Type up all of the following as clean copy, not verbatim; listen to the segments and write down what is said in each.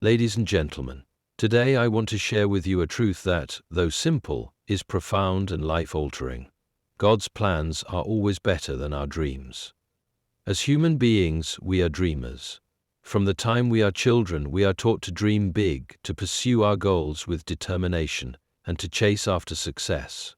Ladies and gentlemen, today I want to share with you a truth that, though simple, is profound and life-altering. God's plans are always better than our dreams. As human beings, we are dreamers. From the time we are children, we are taught to dream big, to pursue our goals with determination, and to chase after success.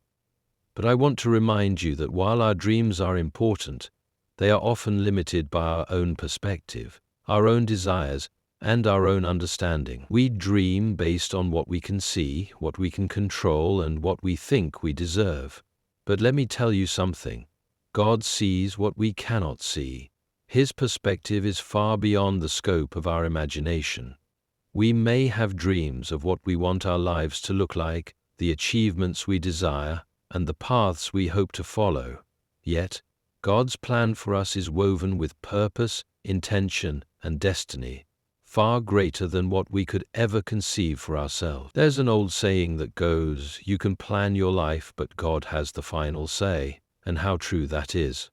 But I want to remind you that while our dreams are important, they are often limited by our own perspective, our own desires, and our own understanding. We dream based on what we can see, what we can control, and what we think we deserve. But let me tell you something. God sees what we cannot see. His perspective is far beyond the scope of our imagination. We may have dreams of what we want our lives to look like, the achievements we desire, and the paths we hope to follow. Yet, God's plan for us is woven with purpose, intention, and destiny, far greater than what we could ever conceive for ourselves. There's an old saying that goes, "You can plan your life, but God has the final say," and how true that is.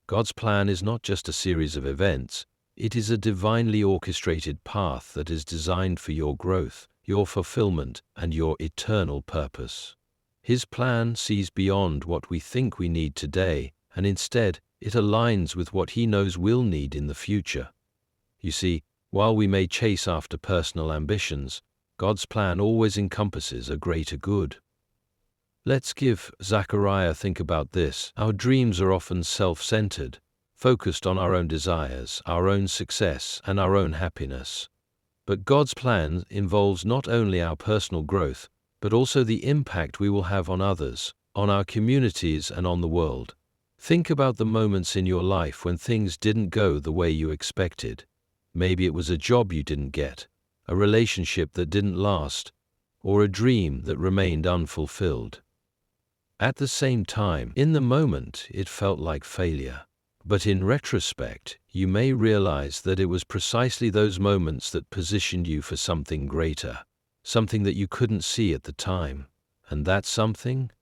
God's plan is not just a series of events, it is a divinely orchestrated path that is designed for your growth, your fulfillment, and your eternal purpose. His plan sees beyond what we think we need today, and instead, it aligns with what He knows we'll need in the future. You see, while we may chase after personal ambitions, God's plan always encompasses a greater good. Let's give Zachariah think about this. Our dreams are often self-centered, focused on our own desires, our own success, and our own happiness. But God's plan involves not only our personal growth, but also the impact we will have on others, on our communities, and on the world. Think about the moments in your life when things didn't go the way you expected. Maybe it was a job you didn't get, a relationship that didn't last, or a dream that remained unfulfilled. At the same time, in the moment, it felt like failure. But in retrospect, you may realize that it was precisely those moments that positioned you for something greater, something that you couldn't see at the time. And that something?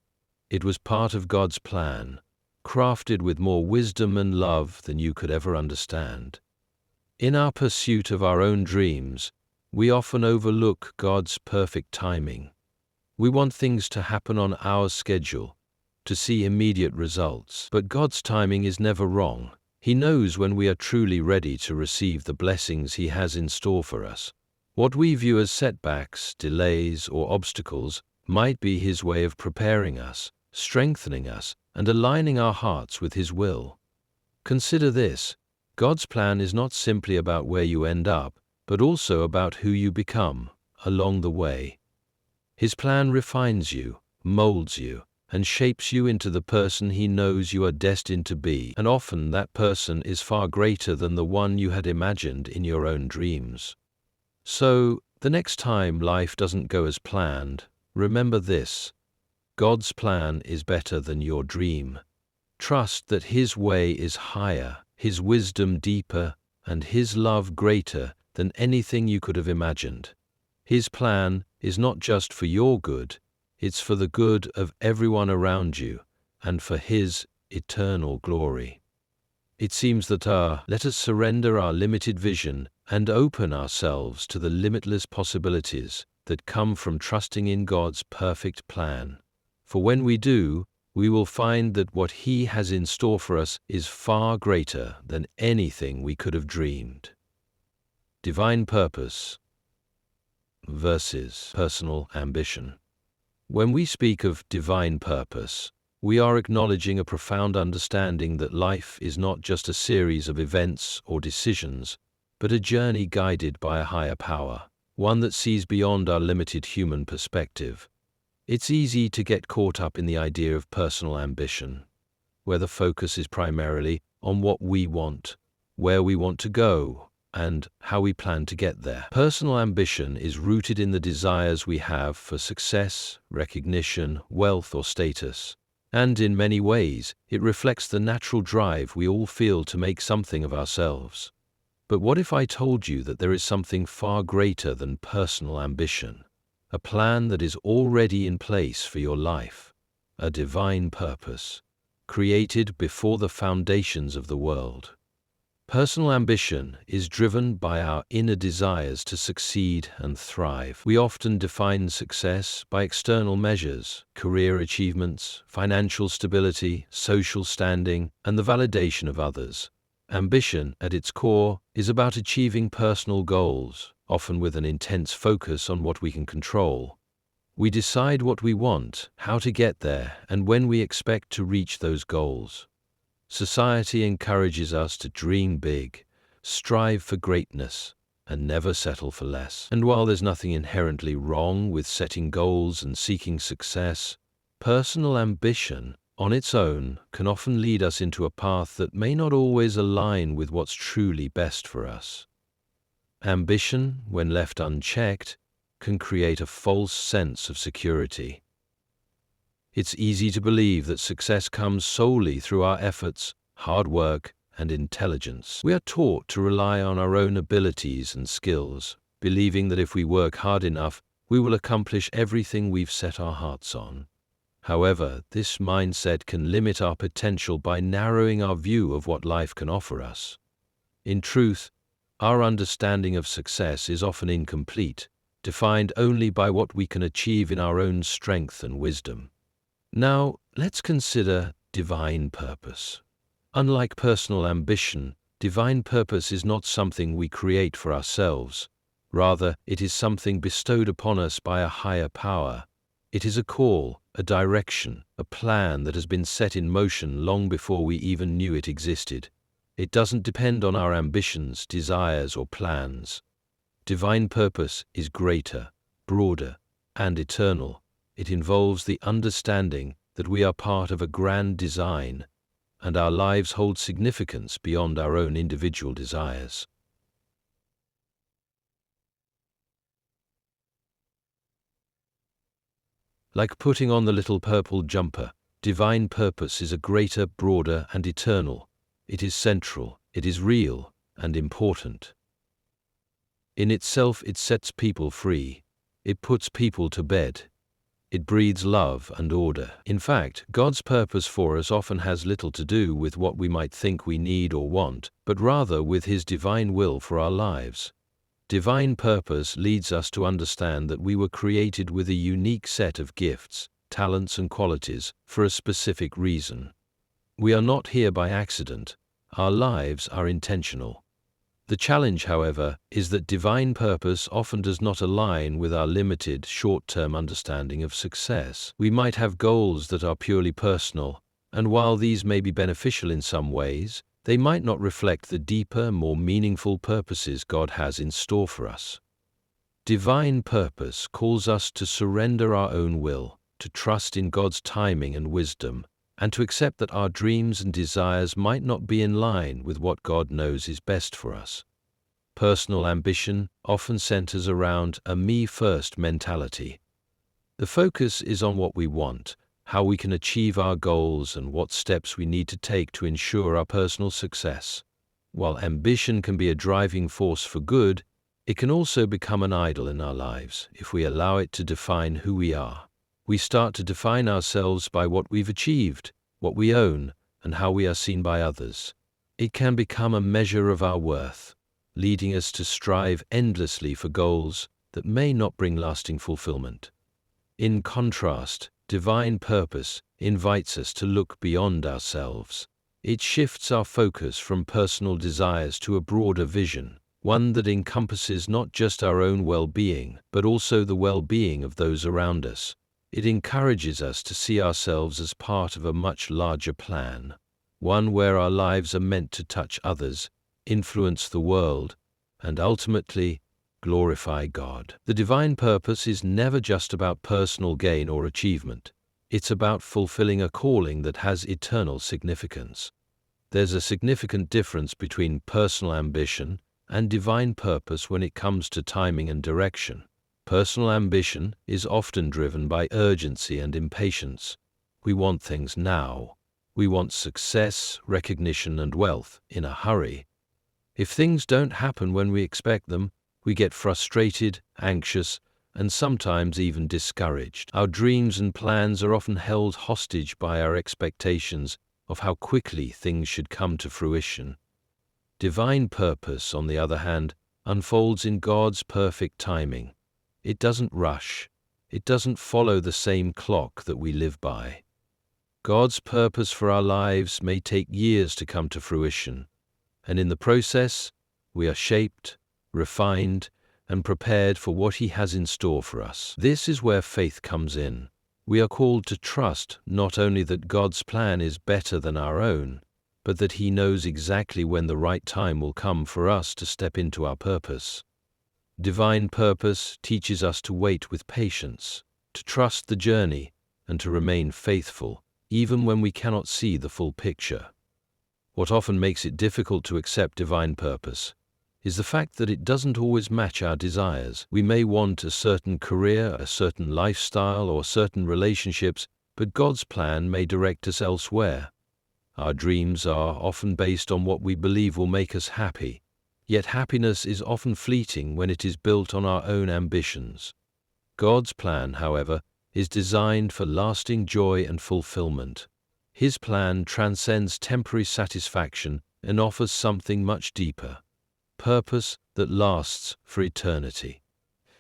It was part of God's plan, crafted with more wisdom and love than you could ever understand. In our pursuit of our own dreams, we often overlook God's perfect timing. We want things to happen on our schedule, to see immediate results. But God's timing is never wrong. He knows when we are truly ready to receive the blessings He has in store for us. What we view as setbacks, delays, or obstacles might be His way of preparing us, strengthening us, and aligning our hearts with His will. Consider this. God's plan is not simply about where you end up, but also about who you become along the way. His plan refines you, molds you, and shapes you into the person He knows you are destined to be, and often that person is far greater than the one you had imagined in your own dreams. So, the next time life doesn't go as planned, remember this: God's plan is better than your dream. Trust that His way is higher, His wisdom deeper, and His love greater than anything you could have imagined. His plan is not just for your good, it's for the good of everyone around you, and for His eternal glory. It seems that let us surrender our limited vision and open ourselves to the limitless possibilities that come from trusting in God's perfect plan. For when we do, we will find that what He has in store for us is far greater than anything we could have dreamed. Divine purpose versus personal ambition. When we speak of divine purpose, we are acknowledging a profound understanding that life is not just a series of events or decisions, but a journey guided by a higher power, one that sees beyond our limited human perspective. It's easy to get caught up in the idea of personal ambition, where the focus is primarily on what we want, where we want to go, and how we plan to get there. Personal ambition is rooted in the desires we have for success, recognition, wealth, or status. And in many ways, it reflects the natural drive we all feel to make something of ourselves. But what if I told you that there is something far greater than personal ambition? A plan that is already in place for your life, a divine purpose, created before the foundations of the world. Personal ambition is driven by our inner desires to succeed and thrive. We often define success by external measures, career achievements, financial stability, social standing, and the validation of others. Ambition, at its core, is about achieving personal goals, often with an intense focus on what we can control. We decide what we want, how to get there, and when we expect to reach those goals. Society encourages us to dream big, strive for greatness, and never settle for less. And while there's nothing inherently wrong with setting goals and seeking success, personal ambition, on its own, can often lead us into a path that may not always align with what's truly best for us. Ambition, when left unchecked, can create a false sense of security. It's easy to believe that success comes solely through our efforts, hard work, and intelligence. We are taught to rely on our own abilities and skills, believing that if we work hard enough, we will accomplish everything we've set our hearts on. However, this mindset can limit our potential by narrowing our view of what life can offer us. In truth, our understanding of success is often incomplete, defined only by what we can achieve in our own strength and wisdom. Now, let's consider divine purpose. Unlike personal ambition, divine purpose is not something we create for ourselves. Rather, it is something bestowed upon us by a higher power. It is a call, a direction, a plan that has been set in motion long before we even knew it existed. It doesn't depend on our ambitions, desires, or plans. Divine purpose is greater, broader, and eternal. It involves the understanding that we are part of a grand design, and our lives hold significance beyond our own individual desires. Like putting on the little purple jumper, divine purpose is a greater, broader, and eternal. It is central, it is real, and important. In itself, it sets people free. It puts people to bed. It breathes love and order. In fact, God's purpose for us often has little to do with what we might think we need or want, but rather with His divine will for our lives. Divine purpose leads us to understand that we were created with a unique set of gifts, talents, and qualities for a specific reason. We are not here by accident. Our lives are intentional. The challenge, however, is that divine purpose often does not align with our limited, short-term understanding of success. We might have goals that are purely personal, and while these may be beneficial in some ways, they might not reflect the deeper, more meaningful purposes God has in store for us. Divine purpose calls us to surrender our own will, to trust in God's timing and wisdom, and to accept that our dreams and desires might not be in line with what God knows is best for us. Personal ambition often centers around a me-first mentality. The focus is on what we want, how we can achieve our goals, and what steps we need to take to ensure our personal success. While ambition can be a driving force for good, it can also become an idol in our lives if we allow it to define who we are. We start to define ourselves by what we've achieved, what we own, and how we are seen by others. It can become a measure of our worth, leading us to strive endlessly for goals that may not bring lasting fulfillment. In contrast, divine purpose invites us to look beyond ourselves. It shifts our focus from personal desires to a broader vision, one that encompasses not just our own well-being, but also the well-being of those around us. It encourages us to see ourselves as part of a much larger plan, one where our lives are meant to touch others, influence the world, and ultimately glorify God. The divine purpose is never just about personal gain or achievement. It's about fulfilling a calling that has eternal significance. There's a significant difference between personal ambition and divine purpose when it comes to timing and direction. Personal ambition is often driven by urgency and impatience. We want things now. We want success, recognition, and wealth in a hurry. If things don't happen when we expect them, we get frustrated, anxious, and sometimes even discouraged. Our dreams and plans are often held hostage by our expectations of how quickly things should come to fruition. Divine purpose, on the other hand, unfolds in God's perfect timing. It doesn't rush. It doesn't follow the same clock that we live by. God's purpose for our lives may take years to come to fruition, and in the process, we are shaped, refined, and prepared for what He has in store for us. This is where faith comes in. We are called to trust not only that God's plan is better than our own, but that He knows exactly when the right time will come for us to step into our purpose. Divine purpose teaches us to wait with patience, to trust the journey, and to remain faithful, even when we cannot see the full picture. What often makes it difficult to accept divine purpose is the fact that it doesn't always match our desires. We may want a certain career, a certain lifestyle, or certain relationships, but God's plan may direct us elsewhere. Our dreams are often based on what we believe will make us happy, yet happiness is often fleeting when it is built on our own ambitions. God's plan, however, is designed for lasting joy and fulfillment. His plan transcends temporary satisfaction and offers something much deeper: purpose that lasts for eternity.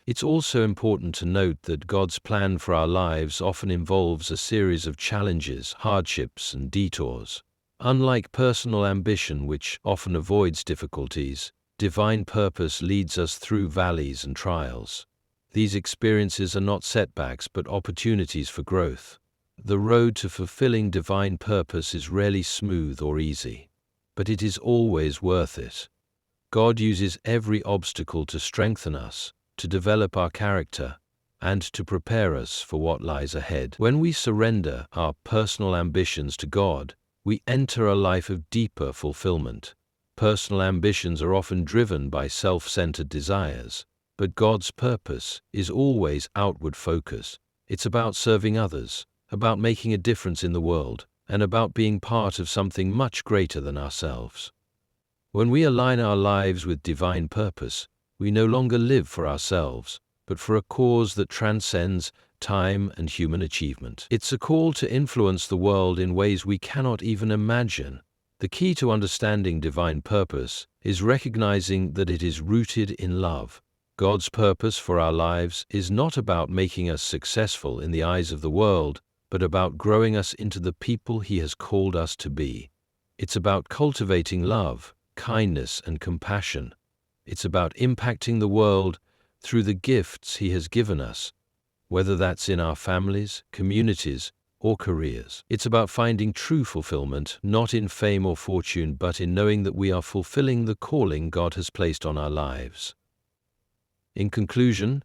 It's also important to note that God's plan for our lives often involves a series of challenges, hardships, and detours. Unlike personal ambition, which often avoids difficulties, divine purpose leads us through valleys and trials. These experiences are not setbacks but opportunities for growth. The road to fulfilling divine purpose is rarely smooth or easy, but it is always worth it. God uses every obstacle to strengthen us, to develop our character, and to prepare us for what lies ahead. When we surrender our personal ambitions to God, we enter a life of deeper fulfillment. Personal ambitions are often driven by self-centered desires, but God's purpose is always outward focused. It's about serving others, about making a difference in the world, and about being part of something much greater than ourselves. When we align our lives with divine purpose, we no longer live for ourselves, but for a cause that transcends time and human achievement. It's a call to influence the world in ways we cannot even imagine. The key to understanding divine purpose is recognizing that it is rooted in love. God's purpose for our lives is not about making us successful in the eyes of the world, but about growing us into the people He has called us to be. It's about cultivating love, kindness, and compassion. It's about impacting the world through the gifts He has given us, whether that's in our families, communities, or careers. It's about finding true fulfillment, not in fame or fortune, but in knowing that we are fulfilling the calling God has placed on our lives. In conclusion,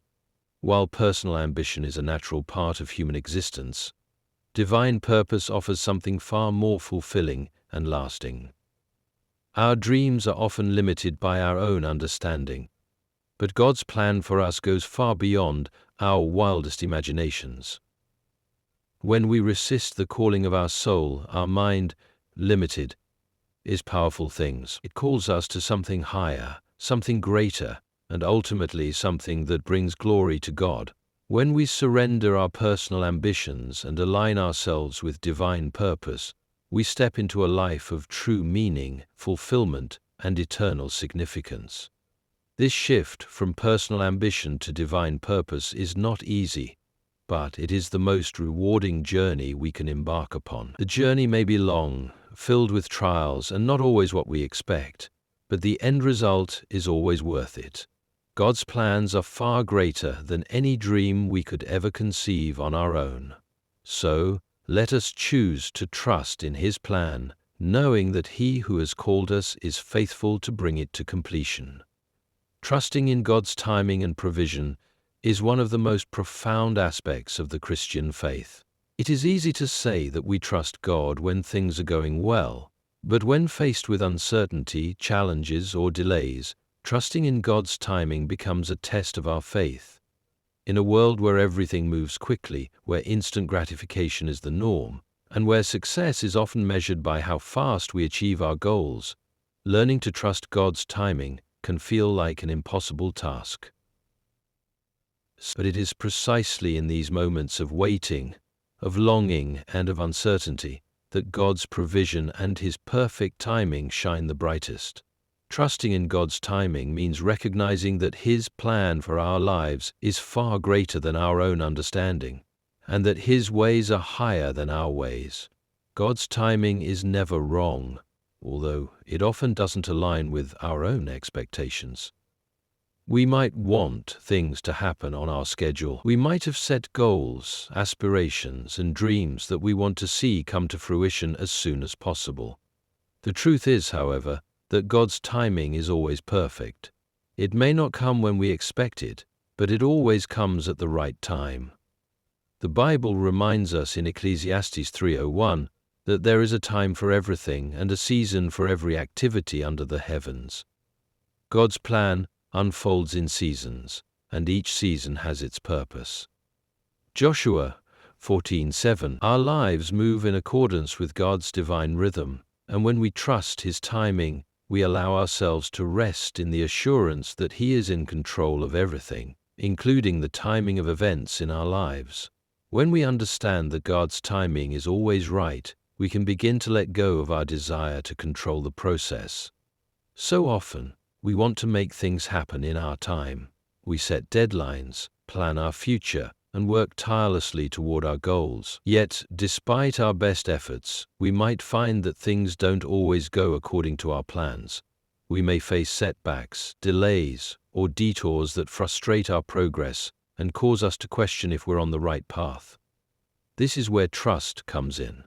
while personal ambition is a natural part of human existence, divine purpose offers something far more fulfilling and lasting. Our dreams are often limited by our own understanding, but God's plan for us goes far beyond our wildest imaginations. When we resist the calling of our soul, our mind, limited, is powerful things. It calls us to something higher, something greater, and ultimately something that brings glory to God. When we surrender our personal ambitions and align ourselves with divine purpose, we step into a life of true meaning, fulfillment, and eternal significance. This shift from personal ambition to divine purpose is not easy, but it is the most rewarding journey we can embark upon. The journey may be long, filled with trials, and not always what we expect, but the end result is always worth it. God's plans are far greater than any dream we could ever conceive on our own. So, let us choose to trust in His plan, knowing that He who has called us is faithful to bring it to completion. Trusting in God's timing and provision is one of the most profound aspects of the Christian faith. It is easy to say that we trust God when things are going well, but when faced with uncertainty, challenges, or delays, trusting in God's timing becomes a test of our faith. In a world where everything moves quickly, where instant gratification is the norm, and where success is often measured by how fast we achieve our goals, learning to trust God's timing can feel like an impossible task. But it is precisely in these moments of waiting, of longing, and of uncertainty that God's provision and His perfect timing shine the brightest. Trusting in God's timing means recognizing that His plan for our lives is far greater than our own understanding, and that His ways are higher than our ways. God's timing is never wrong, although it often doesn't align with our own expectations. We might want things to happen on our schedule. We might have set goals, aspirations, and dreams that we want to see come to fruition as soon as possible. The truth is, however, that God's timing is always perfect. It may not come when we expect it, but it always comes at the right time. The Bible reminds us in Ecclesiastes 3:01 that there is a time for everything and a season for every activity under the heavens. God's plan unfolds in seasons, and each season has its purpose. Joshua 14:7. Our lives move in accordance with God's divine rhythm, and when we trust His timing, we allow ourselves to rest in the assurance that He is in control of everything, including the timing of events in our lives. When we understand that God's timing is always right, we can begin to let go of our desire to control the process. So often, we want to make things happen in our time. We set deadlines, plan our future, and work tirelessly toward our goals. Yet, despite our best efforts, we might find that things don't always go according to our plans. We may face setbacks, delays, or detours that frustrate our progress and cause us to question if we're on the right path. This is where trust comes in.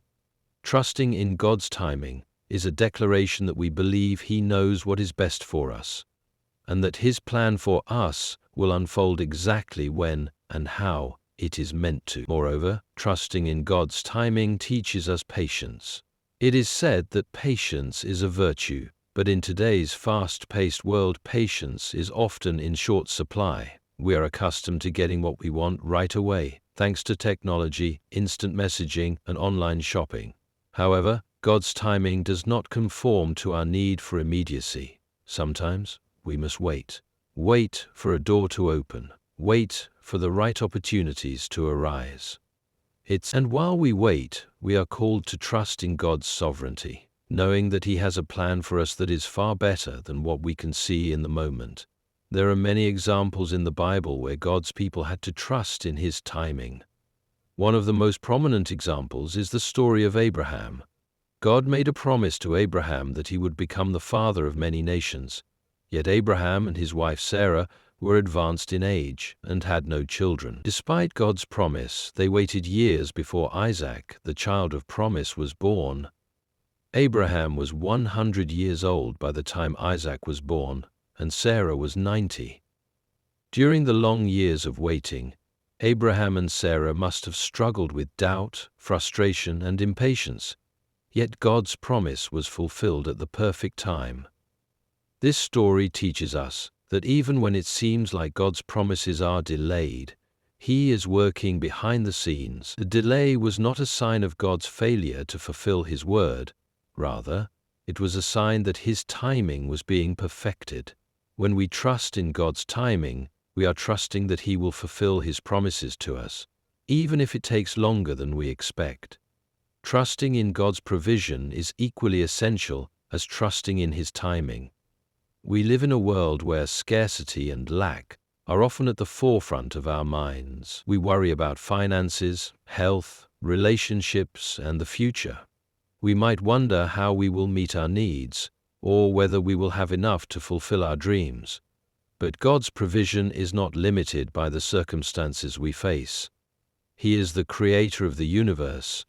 Trusting in God's timing is a declaration that we believe He knows what is best for us, and that His plan for us will unfold exactly when and how it is meant to. Moreover, trusting in God's timing teaches us patience. It is said that patience is a virtue, but in today's fast-paced world, patience is often in short supply. We are accustomed to getting what we want right away, thanks to technology, instant messaging, and online shopping. However, God's timing does not conform to our need for immediacy. Sometimes we must wait. Wait for a door to open. Wait for the right opportunities to arise. And while we wait, we are called to trust in God's sovereignty, knowing that He has a plan for us that is far better than what we can see in the moment. There are many examples in the Bible where God's people had to trust in His timing. One of the most prominent examples is the story of Abraham. God made a promise to Abraham that he would become the father of many nations. Yet Abraham and his wife Sarah were advanced in age and had no children. Despite God's promise, they waited years before Isaac, the child of promise, was born. Abraham was 100 years old by the time Isaac was born, and Sarah was 90. During the long years of waiting, Abraham and Sarah must have struggled with doubt, frustration, and impatience. Yet God's promise was fulfilled at the perfect time. This story teaches us that even when it seems like God's promises are delayed, He is working behind the scenes. The delay was not a sign of God's failure to fulfill His word. Rather, it was a sign that His timing was being perfected. When we trust in God's timing, we are trusting that He will fulfill His promises to us, even if it takes longer than we expect. Trusting in God's provision is equally essential as trusting in His timing. We live in a world where scarcity and lack are often at the forefront of our minds. We worry about finances, health, relationships, and the future. We might wonder how we will meet our needs, or whether we will have enough to fulfill our dreams. But God's provision is not limited by the circumstances we face. He is the creator of the universe,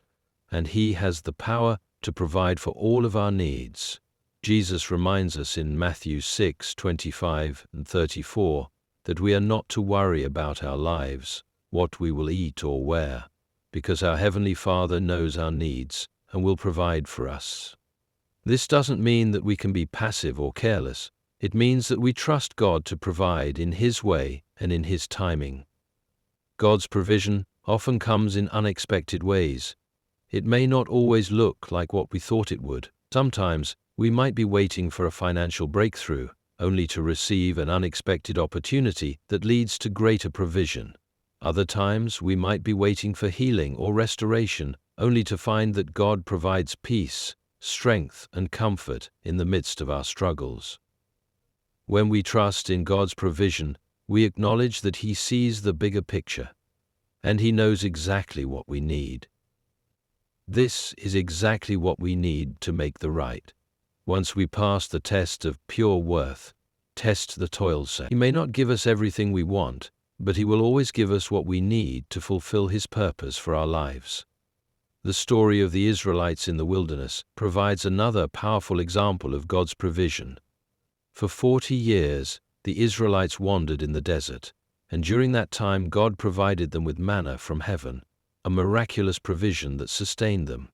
and He has the power to provide for all of our needs. Jesus reminds us in Matthew 6:25 and 34 that we are not to worry about our lives, what we will eat or wear, because our Heavenly Father knows our needs and will provide for us. This doesn't mean that we can be passive or careless. It means that we trust God to provide in His way and in His timing. God's provision often comes in unexpected ways. It may not always look like what we thought it would. Sometimes, we might be waiting for a financial breakthrough, only to receive an unexpected opportunity that leads to greater provision. Other times, we might be waiting for healing or restoration, only to find that God provides peace, strength, and comfort in the midst of our struggles. When we trust in God's provision, we acknowledge that He sees the bigger picture, and He knows exactly what we need. This is exactly what we need to make the right. Once we pass the test of pure worth, test the toilsome. He may not give us everything we want, but He will always give us what we need to fulfill His purpose for our lives. The story of the Israelites in the wilderness provides another powerful example of God's provision. For 40 years, the Israelites wandered in the desert, and during that time God provided them with manna from heaven, a miraculous provision that sustained them.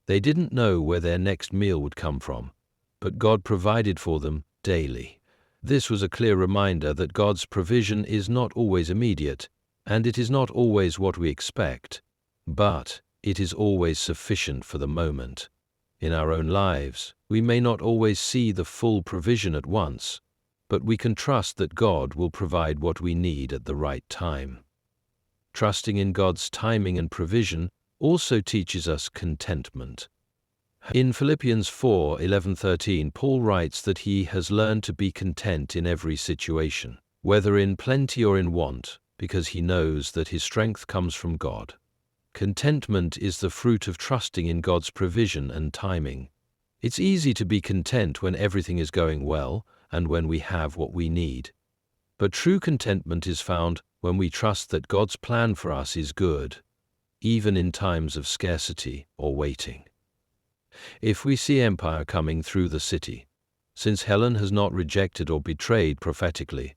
They didn't know where their next meal would come from, but God provided for them daily. This was a clear reminder that God's provision is not always immediate, and it is not always what we expect, but it is always sufficient for the moment. In our own lives, we may not always see the full provision at once, but we can trust that God will provide what we need at the right time. Trusting in God's timing and provision also teaches us contentment. In Philippians 4:11-13, Paul writes that he has learned to be content in every situation, whether in plenty or in want, because he knows that his strength comes from God. Contentment is the fruit of trusting in God's provision and timing. It's easy to be content when everything is going well and when we have what we need. But true contentment is found when we trust that God's plan for us is good, even in times of scarcity or waiting. If we see empire coming through the city, since Helen has not rejected or betrayed prophetically,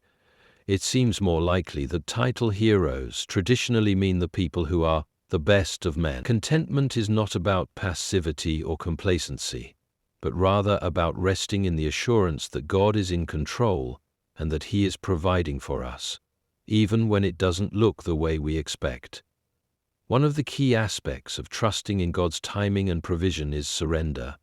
it seems more likely that title heroes traditionally mean the people who are the best of men. Contentment is not about passivity or complacency, but rather about resting in the assurance that God is in control and that He is providing for us, even when it doesn't look the way we expect. One of the key aspects of trusting in God's timing and provision is surrender.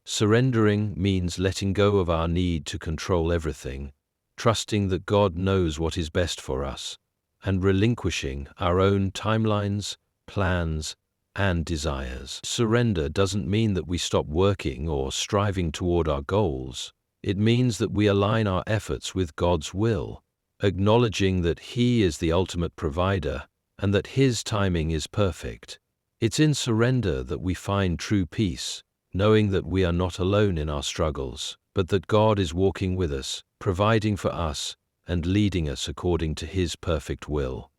Surrendering means letting go of our need to control everything, trusting that God knows what is best for us, and relinquishing our own timelines, plans, and desires. Surrender doesn't mean that we stop working or striving toward our goals. It means that we align our efforts with God's will, acknowledging that He is the ultimate provider and that His timing is perfect. It's in surrender that we find true peace, knowing that we are not alone in our struggles, but that God is walking with us, providing for us, and leading us according to His perfect will.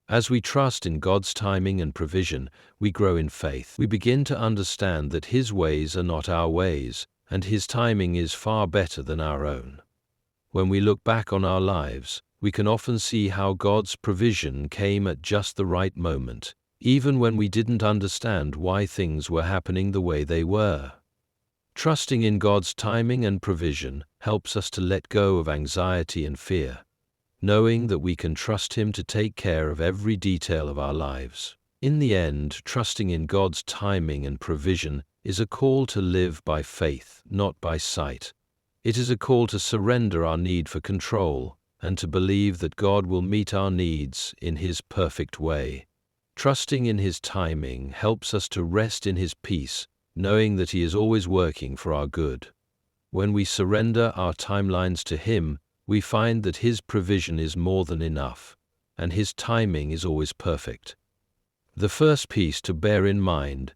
As we trust in God's timing and provision, we grow in faith. We begin to understand that His ways are not our ways, and His timing is far better than our own. When we look back on our lives, we can often see how God's provision came at just the right moment, even when we didn't understand why things were happening the way they were. Trusting in God's timing and provision helps us to let go of anxiety and fear, knowing that we can trust Him to take care of every detail of our lives. In the end, trusting in God's timing and provision is a call to live by faith, not by sight. It is a call to surrender our need for control and to believe that God will meet our needs in His perfect way. Trusting in His timing helps us to rest in His peace, knowing that He is always working for our good. When we surrender our timelines to Him, we find that His provision is more than enough, and His timing is always perfect. The first piece to bear in mind